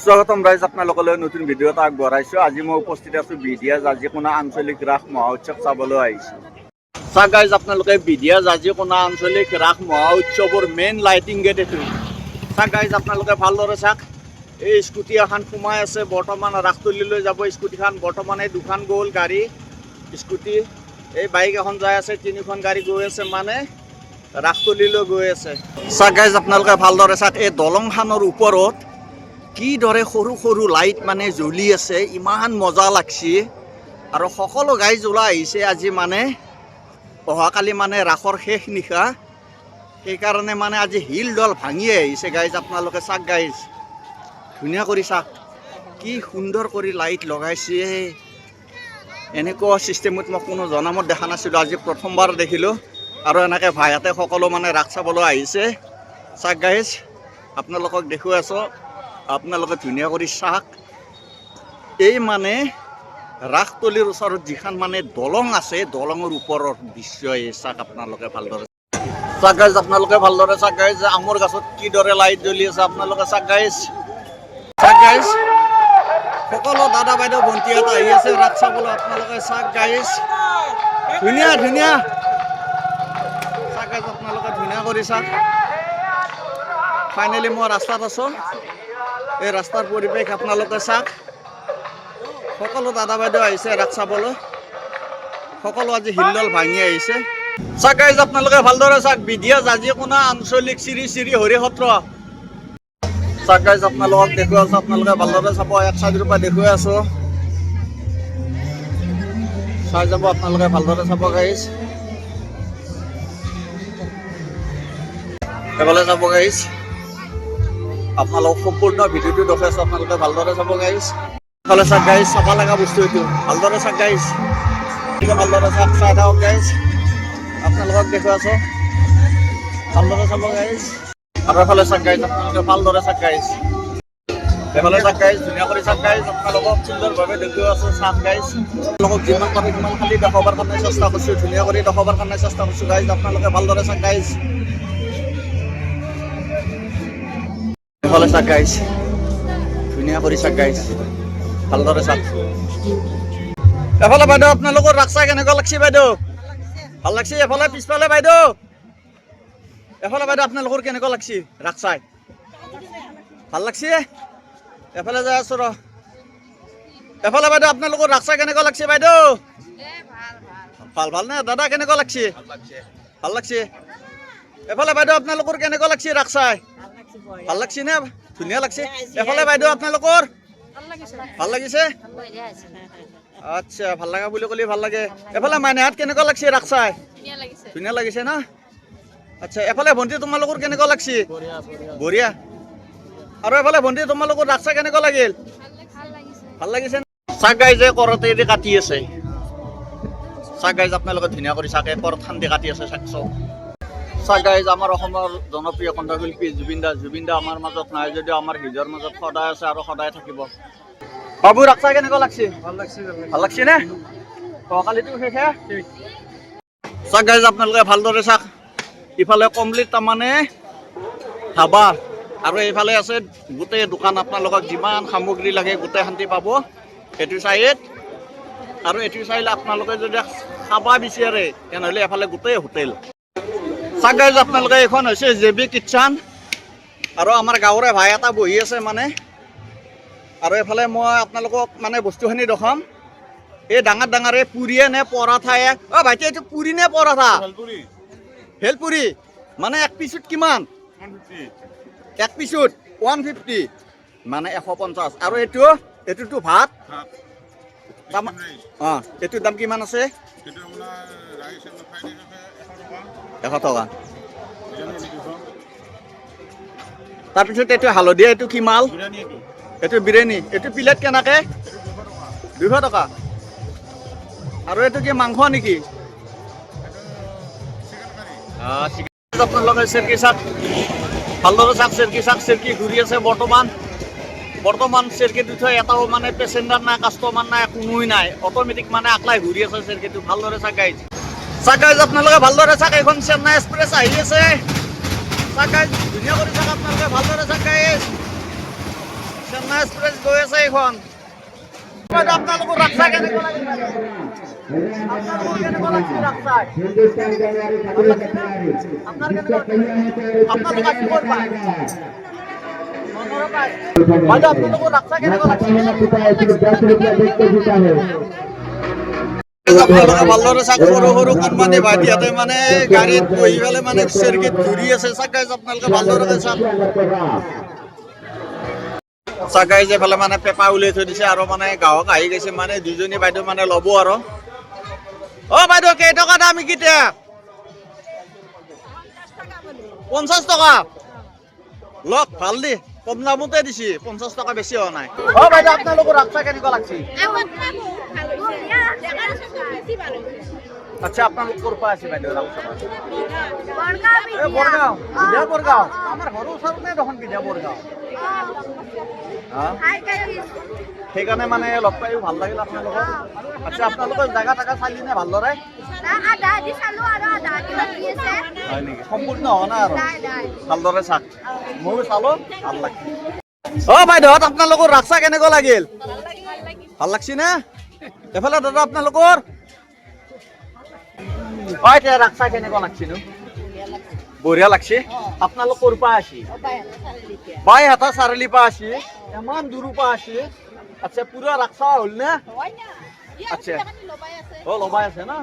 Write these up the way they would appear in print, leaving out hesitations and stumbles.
স্বাগতম ৰাইজ, আপোনালোকলৈ নতুন ভিডিঅ' এটা আগবঢ়াইছোঁ। আজি মই উপস্থিত আছোঁ বিধিয়া জাজিকোনা আঞ্চলিক ৰাস মহোৎসৱ চাবলৈ আহিছোঁ। চাওক গাইজ, আপোনালোকে বিধিয়া জাজিকোনা আঞ্চলিক ৰাস মহোৎসৱৰ মেইন লাইটিং গেট এইটো। চাওক গাইজ, আপোনালোকে ভালদৰে চাওক। এই স্কুটি এখন সোমাই আছে, বৰ্তমান ৰাসতলীলৈ যাব স্কুটিখন। বৰ্তমান এই দুখন গ'ল গাড়ী স্কুটি, এই বাইক এখন যাই আছে, তিনিখন গাড়ী গৈ আছে, মানে ৰাসতলীলৈ গৈ আছে। চাওক গাইজ, আপোনালোকে ভালদৰে চাওক। এই দলংখনৰ ওপৰত কিদৰে সৰু সৰু লাইট মানে জ্বলি আছে, ইমান মজা লাগছে। আৰু সকলো গাইজ ওলাই আহিছে আজি, মানে অহাকালি মানে ৰাসৰ শেষ নিশা, সেইকাৰণে মানে আজি শিল দল ভাঙি আহিছে গাইজ। আপোনালোকে চাওক গাইজ, ধুনীয়া কৰি চাওক, কি সুন্দৰ কৰি লাইট লগাইছে। এনেকুৱা চিষ্টেমত মই কোনো জনামত দেখা নাছিলোঁ, আজি প্ৰথমবাৰ দেখিলোঁ। আৰু এনেকৈ ভাইহঁতে সকলো মানে ৰাস চাবলৈ আহিছে। চাওক গাইজ, আপোনালোকক দেখুৱাই আছোঁ, আপোনালোকে ধুনীয়া কৰি চাওক। এই মানে ৰাসতলীৰ ওচৰত যিখন মানে দলং আছে, দলঙৰ ওপৰৰ দৃশ্য এই চাওক আপোনালোকে ভালদৰে। চাওক গাইজ, আপোনালোকে ভালদৰে চাওক গাইজ, আমৰ গছত কিদৰে লাইট জ্বলি আছে আপোনালোকে চাওক গাইজ। চাওক গাইজ, সকলো দাদা বাইদেউ ভণ্টিহঁত আহি আছে ৰাস চাবলৈ, আপোনালোকে চাওক গাইজ, ধুনীয়া ধুনীয়া। চাওক গাইজ, আপোনালোকে ধুনীয়া কৰি চাওক। ফাইনেলি মই ৰাস্তাত আছোঁ, এই ৰাস্তাৰ পৰিৱেশ আপোনালোকে চাওক। সকলো দাদা বাইদেউ আহিছে ৰাস চাবলৈ, সকলো আজি হিল্ডল ভাঙি আহিছে। চাওক গাইজ, আপোনালোকে ভালদৰে চাওক, বিধিয়া জাজিকোনা আঞ্চলিক শ্ৰী শ্ৰী হৰি সত্ৰ। চাওক গাইজ, আপোনালোকক দেখুৱাই আছোঁ, আপোনালোকে ভালদৰে চাব। এক চাইডৰ পৰা দেখুৱাই আছোঁ, চাই যাব আপোনালোকে ভালদৰে চাব গাইজ। এইফালে চাব গাইজ, আপোনালোক সম্পূৰ্ণ ভিডিঅ'টো দেখুৱাইছোঁ, আপোনালোকে ভালদৰে চাব গাইজ। এইফালে চাওক গাইজ, চাব লগা বস্তু এইটো, ভালদৰে চাওক গাইজ, ভালদৰে চাওক, চাই থাকক গাইজ, আপোনালোকক দেখুৱাইছোঁ, ভালদৰে চাব গাইজ। আৰু এফালে চাওক গাইজ, আপোনালোকে ভালদৰে চাওক গাইজ। এইফালে চাওক গাইজ, ধুনীয়া কৰি চাওক গাইজ, আপোনালোকক সুন্দৰভাৱে দেখুৱাই আছোঁ। চাওক গাইজ, আপোনালোকক যিমান পাৰোঁ সিমান খালি দেখাবৰ কাৰণে চেষ্টা কৰিছোঁ, ধুনীয়া কৰি দেখাবৰ কাৰণে চেষ্টা কৰিছোঁ গাইজ। আপোনালোকে ভালদৰে চাওক গাইজ। এইফালে চাওক গাইজ, ধুনীয়া কৰি চাওক গাইজ, ভালদৰে চাওক। এফালে বাইদেউ, আপোনালোকৰ ৰাস চাই কেনেকুৱা লাগছে বাইদেউ? ভাল লাগছে? এফালে পিছফালে বাইদেউ, এফালে বাইদেউ, আপোনালোকৰ কেনেকুৱা লাগছে ৰাস চাই? ভাল লাগছে? এফালে যাই আছোঁ ৰ। এফালে বাইদেউ, আপোনালোকৰ ৰাস চাই কেনেকুৱা লাগছে বাইদেউ? ভাল ভাল নে দাদা, কেনেকুৱা লাগছে? ভাল লাগছে। এফালে বাইদেউ, আপোনালোকৰ কেনেকুৱা লাগছে ৰাস চাই? ভাল লাগছে নে? ধুনীয়া লাগছে। এফালে বাইদেউ, আপোনালোকৰ ভাল লাগিছে? আচ্ছা, ভাল লগা বুলি ক'লে ভাল লাগে। এফালে মাইনাহাত কেনেকুৱা লাগছে ৰাস চাই? ধুনীয়া লাগিছে না? আচ্ছা, এফালে ভণ্টি, তোমালোকৰ কেনেকুৱা লাগছে? বঢ়িয়া। আৰু এফালে ভণ্টি, তোমালোকৰ ৰাস চাই কেনেকুৱা লাগিল? ভাল লাগিছে। চাওক গাইজ, কৰতেদি কাটি আছে। চাওক গাইজ, আপোনালোকে ধুনীয়া কৰি চাওক, কৰতখান দি কাটি আছে চাওক। চাওক গাইজ, আমাৰ অসমৰ জনপ্ৰিয় কণ্ঠশিল্পী জুবিন দা। জুবিন দা আমাৰ মাজত নাই যদিও আমাৰ হৃদয়ৰ মাজত সদায় আছে আৰু সদায় থাকিব। বাবু, ৰাস চাই কেনেকুৱা লাগছে? ভাল লাগছে নে? কালিতো শেষে। চাওক গাইজ, আপোনালোকে ভালদৰে চাওক। ইফালে কমপ্লিট তাৰমানে ধাবা, আৰু এইফালে আছে গোটেই দোকান। আপোনালোকক যিমান সামগ্ৰী লাগে গোটেই শান্তি পাব এইটো চাইড। আৰু এইটো চাইলে আপোনালোকে যদি খাব বিচাৰে তেনেহ'লে এফালে গোটেই হোটেল। চাওক গাইজ, আপোনালোকে এইখন হৈছে JB কিটচেন, আৰু আমাৰ গাঁৱৰে ভাই এটা বহি আছে মানে। আৰু এইফালে মই আপোনালোকক মানে বস্তুখিনি দেখাম। এই ডাঙৰ ডাঙৰ এই পুৰিয়ে নে পৰঠায়ে? অ ভাইটি, এইটো পুৰি নে পৰঠা? ভেলপুৰি। মানে এক পিছত কিমান? এক পিছত 150, মানে 150। আৰু এইটোতো ভাত। অঁ, এইটোৰ দাম কিমান আছে? 100 টকা। তাৰপিছত এইটো হালধীয়া, এইটো কি মাল? এইটো বিৰিয়ানী। এইটো প্লেট কেনেকৈ? 200 টকা। আৰু এইটো কি মাংস নেকি? আপোনালোকে চেৰকি চাওক, ভালদৰে চাওক। চেৰকি চাওক, চেৰকি ঘূৰি আছে বৰ্তমান চেৰকিটো থৈ এটাও মানে পেচেঞ্জাৰ নাই, কাষ্টমাৰ নাই, কোনোই নাই। অট'মেটিক মানে আকলাই ঘূৰি আছে চেৰকিটো। ভালদৰে চাওক গাইজ। চাওক গাইজ, আপোনালোকে ভালদৰে চাওক। এইখন চেন্নাই এক্সপ্ৰেছ আহি আছে। চাওক গাইজ, ধুনীয়া কৰি চাওক আপোনালোকে, ভালদৰে চাওক গাইজ। চেন্নাই এক্সপ্ৰেছ গৈ আছে এইখন আপোনালোকৰ ৰাস্তা কেনেকুৱা লাগিল আপোনালোকৰ কেনেকুৱা লাগিছে ৰাস্তা আপোনাৰ কেনেকুৱা আপোনালোক আজি ক'ত পায় বাইদেউ আপোনালোকৰ ৰাস্তা কেনেকুৱা লাগিছে আপোনালোকে ভালদৰে চাওক সৰু সৰু কণমানি ভাইটিহঁতে মানে গাড়ীত বহি পেলাই মানে চেৰগীত ঘূৰি আছে চাওক গাইজ আপোনালোকে ভালদৰে চাওক চাওক গাইজ এইফালে মানে পেপা উলিয়াই থৈ দিছে আৰু মানে গ্ৰাহক আহি গৈছে মানে দুজনী বাইদেউ মানে ল'ব আৰু অ বাইদেউ কেইটকা দাম এইকেইটা 50 টকা লওক ভাল দি কম দামতে দিছি 50 টকা বেছি হোৱা নাই অ বাইদেউ আপোনালোকৰ ৰাস্তা কেনেকুৱা লাগছে আচ্ছা আপোনালোক ক'ৰ পৰা আছে বাইদেউ বৰগাঁও বৰগাঁও আমাৰ ঘৰৰ ওচৰতে দেখোন বিদ্যা বৰগাঁও সেইকাৰণে মানে লগ পাইও ভাল লাগিল আপোনালোকক আচ্ছা আপোনালোকৰ জাগা টাগা চালি নে ভালদৰে হয় নেকি সম্পূৰ্ণ হোৱা নাই আৰু ভালদৰে চাওক ময়ো চালো ভাল লাগিছে অ বাইদেউহঁত আপোনালোকৰ ৰাস্তা কেনেকুৱা লাগিল ভাল লাগছি নে এফালে দাদা আপোনালোকৰ হয় এতিয়া ৰাস্তা কেনেকুৱা লাগছিনো বঢ়িয়া লাগছে আপোনালোক ক'ৰ পৰা আছে বাইহাটা চাৰিআলিৰ পৰা আছে ইমান দূৰৰ পৰা আছে আচ্ছা পুৰা ৰাস্তা হ'ল নে আচ্ছা অ লবাই আছে না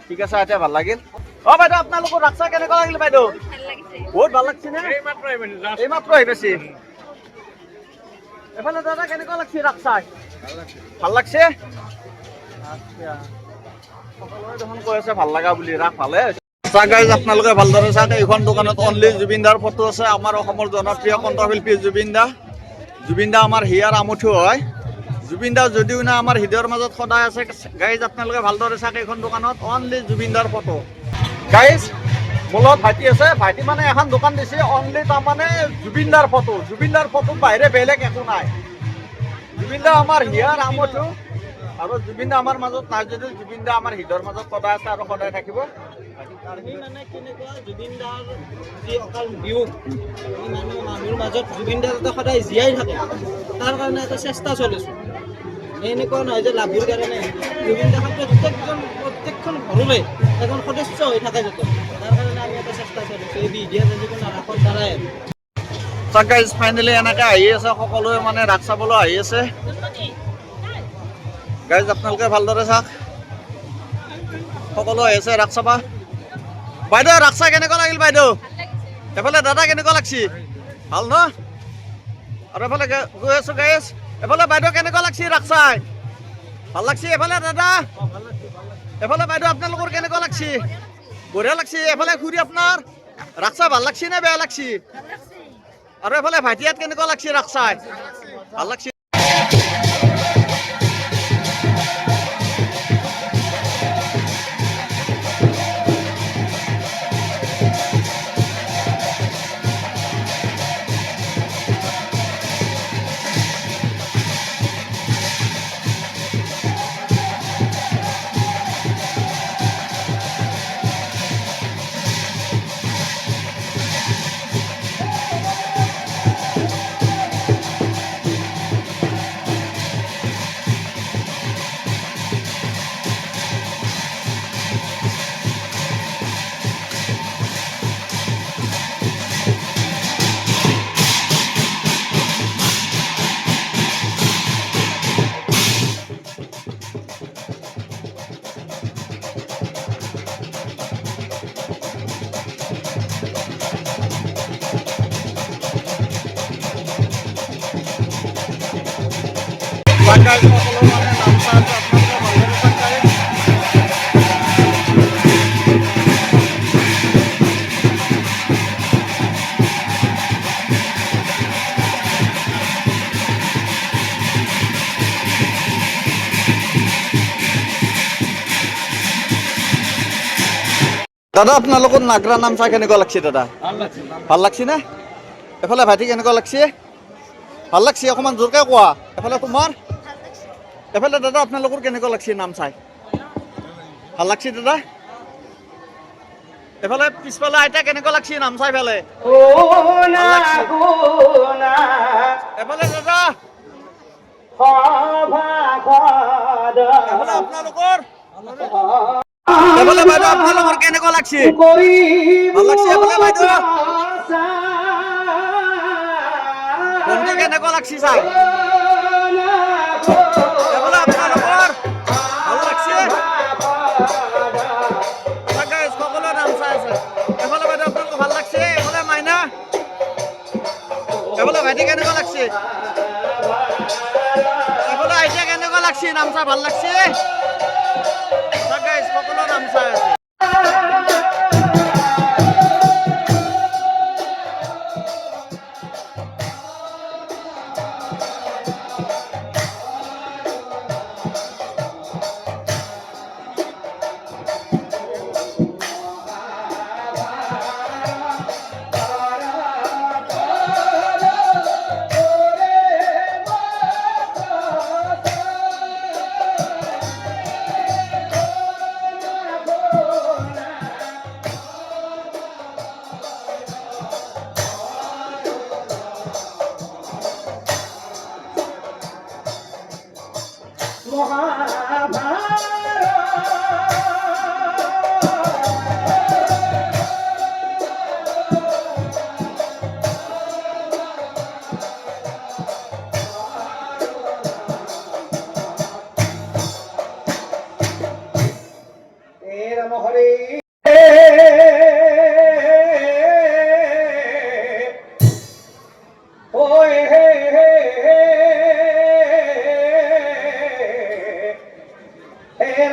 ঠিক আছে এতিয়া ভাল লাগিল অ বাইদেউ আপোনালোকৰ ৰাস্তা কেনেকুৱা লাগিল বাইদেউ বহুত ভাল লাগছে নে এইমাত্ৰ আহি পাইছে এফালে দাদা কেনেকুৱা লাগছে ৰাস্তা ভাল লাগছে আচ্ছা সকলোৱে দেখোন কৈ আছে ভাল লগা বুলি ৰাস ভালে চাওক গাইজ আপোনালোকে ভালদৰে চাওক এইখন দোকানত অনলি জুবিন দাৰ ফটো আছে আমাৰ অসমৰ জনপ্ৰিয় কণ্ঠশিল্পী জুবিন দা আমাৰ হিয়াৰ আমঠু হয় জুবিন দা যদিও না আমাৰ হৃদয়ৰ মাজত সদায় আছে গাইজ আপোনালোকে ভালদৰে চাওক এইখন দোকানত অনলি জুবিন দাৰ ফটো গাইজ মূলত ভাইটি আছে ভাইটি মানে এখন দোকান দিছে অনলি তাৰমানে জুবিন দাৰ ফটো বাহিৰে বেলেগ একো নাই জুবিন দা আমাৰ হিয়াৰ আমঠু আৰু জুবিন দা আমাৰ মাজত নাই যদিও জুবিন দা আমাৰ হৃদয়ৰ মাজত সদায় আছে আৰু সদায় থাকিব মানে কেনেকুৱা জুবিন দাৰ যি অকাল বিয়োগ মানুহৰ মাজত জুবিন দা যাতে সদায় জীয়াই থাকে তাৰ কাৰণে এটা চেষ্টা চলিছোঁ এনেকুৱা নহয় যে লাভৰ কাৰণে জুবিন দা প্ৰত্যেকখন ঘৰলৈ এজন সদস্য হৈ থাকে যাতে তাৰ কাৰণে আমি এটা চেষ্টা চলিছোঁ এই বিধিয়া যিকোনো ৰাসৰ দ্বাৰাই চাওক গাইজ ফাইনেলি এনেকৈ আহি আছে সকলোৱে মানে ৰাস চাবলৈ আহি আছে গাইজ আপোনালোকে ভালদৰে চাওক সকলো আহি আছে ৰাস চাবা বাইদেউ ৰাস চাই কেনেকুৱা লাগিল বাইদেউ এফালে দাদা কেনেকুৱা লাগছি ভাল ন আৰু এফালে গৈ আছো গাইজ এফালে বাইদেউ কেনেকুৱা লাগছি ৰাস চাই ভাল লাগছি এফালে দাদা এফালে বাইদেউ আপোনালোকৰ কেনেকুৱা লাগছি বঢ়িয়া লাগছি এফালে ঘূৰি আপোনাৰ ৰাস চাই ভাল লাগছি নে বেয়া লাগছি আৰু এফালে ভাইটিয়াত কেনেকুৱা লাগছি ৰাস চাই ভাল লাগছি Bakal kalau mana nampak দাদা আপোনালোকৰ নাগৰা নাম চাই কেনেকুৱা লাগছে দাদা ভাল লাগছে না এফালে ভাইটি কেনেকুৱা লাগছে ভাল লাগছে অকমান জোৰকে কোৱা এফালে তোমাৰ এফালে দাদা আপোনালোকৰ কেনেকুৱা লাগছে নাম চাই ভাল লাগছে দাদা এফালে পিছফালে আইতা কেনেকুৱা লাগছে নাম চাই ফেলে এফালে দাদা এফালে আপোনালোকৰ এফালে বাইদেউ আপোনালোকৰ কেনেকুৱা লাগছে ভাল লাগছে এফালে বাইদেউ কোনটো কেনেকুৱা লাগছে চাই এফালে আপোনালোকৰ ভাল লাগছে গাইজ সকলোৱে নাম চাই আছে এফালে বাইদেউ আপোনালোকৰ ভাল লাগছে এফালে মাইনা এফালে ভাইটি কেনেকুৱা লাগছে এফালে আইতা কেনেকুৱা লাগছে নাম চাই ভাল লাগছে গাইজ সকলোৱে নাম চাই আছে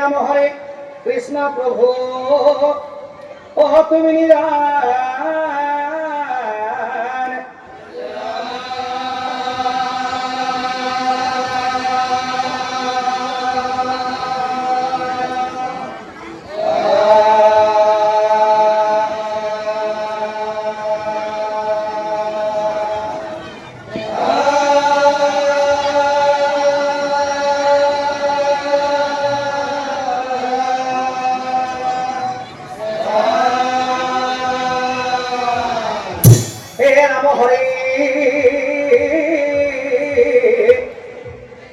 ৰাম হৰে কৃষ্ণ প্ৰভু ও তুমি নিৰান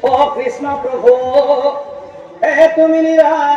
ও কৃষ্ণ প্ৰভু তুমি নিৰান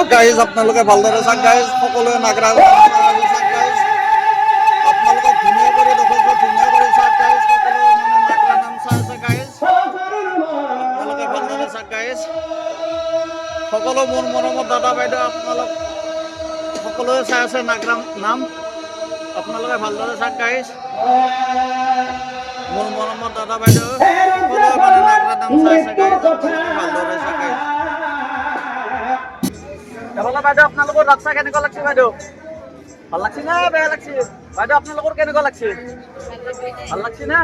গাইজ আপোনালোকে ভালদৰে চাওক গাইজ সকলোৱে নাগৰা আপোনালোকক ধুনীয়া কৰি দেখাইছো ধুনীয়া কৰি চাওক গাইজ সকলোৱে মানে নাগৰা নাম চাই আছে গাইজ আপোনালোকে ভালদৰে চাওক গাইজ সকলো মোৰ মৰমৰ দাদা বাইদেউ আপোনালোক সকলোৱে চাই আছে নাগৰা নাম আপোনালোকে ভালদৰে চাওক গাইজ মোৰ মৰমৰ দাদা বাইদেউ সকলোৱে মানে নাগৰা নাম চাই আছে গাইজ আপোনালোকে ভালদৰে চাওক গাইজ এফালে বাইদেউ আপোনালোকৰ ৰাস্তা কেনেকুৱা লাগছে বাইদেউ ভাল লাগছে না বেয়া লাগছে বাইদেউ আপোনালোকৰ কেনেকুৱা লাগছে ভাল লাগছে না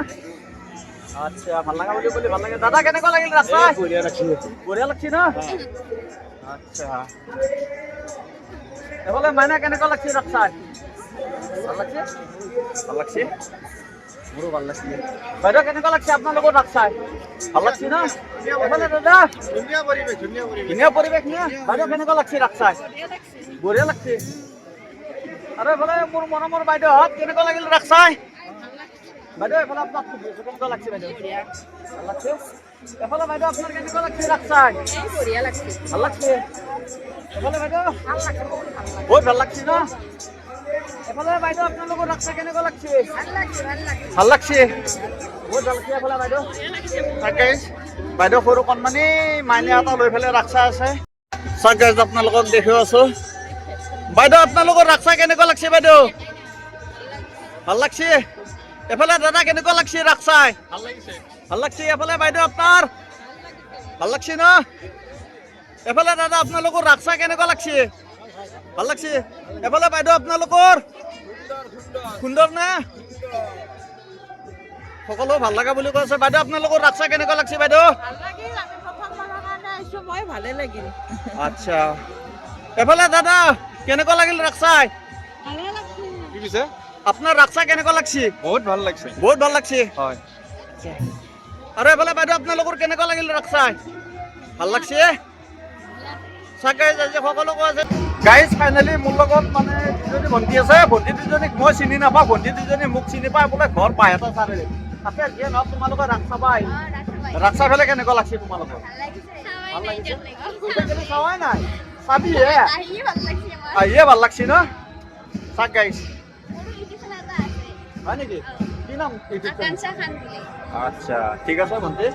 আচ্ছা ভাল লাগা বুলি ভাল লাগে দাদা কেনেকুৱা লাগিল ৰাস্তা বঢ়িয়া লাগছে না আচ্ছা এফালে মাইনা কেনেকুৱা লাগছে ৰাস্তা ভাল লাগছে ভাল লাগছে মোৰো ভাল লাগছে বাইদেউ কেনেকুৱা লাগছে আপোনালোকৰ ৰাস্তা ভাল লাগছে না এফালে দাদা ধুনীয়া পৰিৱেশ না বাইদেউ কেনেকুৱা লাগছে ৰাস্তা বঢ়িয়া লাগছে আৰু এফালে মোৰ মৰমৰ বাইদেউহঁত কেনেকুৱা লাগিল ৰাস্তা বাইদেউ এফালে আপোনাক কেনেকুৱা লাগছে বাইদেউ ভাল লাগছে এফালে বাইদেউ আপোনাৰ কেনেকুৱা লাগছে ৰাস্তা ভাল লাগছে এফালে বাইদেউ বহুত ভাল লাগছে না এফালে বাইদেউ আপোনালোকৰ ৰাস্তা কেনেকুৱা লাগছে ভাল লাগছে বহুত ভাল লাগছে এফালে বাইদেউ তাকে বাইদেউ সৰু কণমানি মাইনা এটা লৈ পেলাই ৰাস্তা আছে চাওক গাইজ আপোনালোকক দেখুৱাই আছো বাইদেউ আপোনালোকৰ ৰাস্তা কেনেকুৱা লাগছে বাইদেউ ভাল লাগছে এফালে দাদা কেনেকুৱা লাগছে ৰাস্তা ভাল লাগছে এফালে বাইদেউ আপোনাৰ ভাল লাগছে ন এফালে দাদা আপোনালোকৰ ৰাস্তা কেনেকুৱা লাগছে ভাল লাগছে এফালে বাইদেউ আপোনালোকৰ সুন্দৰ না সকলো ভাল লগা বুলি কৈছে। বাইদেউ আপোনালোকৰ ৰাক্সা কেনেকুৱা লাগছে বাইদেউ? ভাল লাগিল, আমি প্ৰথমবাৰৰ কাৰণে আহিছোঁ, মই ভালে লাগিল। আচ্ছা, এফালে দাদা কেনেকুৱা লাগিল ৰাক্সাই? ভালে লাগিল। কি কৈছে? আপোনাৰ ৰাক্সা কেনেকুৱা লাগছে? বহুত ভাল লাগিছে। বহুত ভাল লাগছে। হয়। আৰু এফালে বাইদেউ আপোনালোকৰ কেনেকুৱা লাগিল ৰাক্সাই? ভাল লাগছে? চাওক গাইজ, আজি সকলো কৈ আছে। গাইজ ফাইনেলি মোৰ লগত মানে দুজনী ভণ্টি আছে। ভণ্টি দুজনীক মই চিনি নাপাওঁ, ভণ্টি দুজনী মোক চিনি পাই বোলে ঘৰ বাহিৰতে চাৰিআলি আছে। যিয়ে নহওক তোমালোকৰ ৰাক্সা পাই ৰাক্সা ফালে কেনেকুৱা লাগছে তোমালোকৰ? ভাল লাগিছে? গোটেইখিনি চাৱাই নাই, চাবিহে আহিয়ে ভাল লাগছে ন? চাওক গাইজ, হয় নেকি? কি নাম? আচ্ছা, ঠিক আছে ভণ্টি।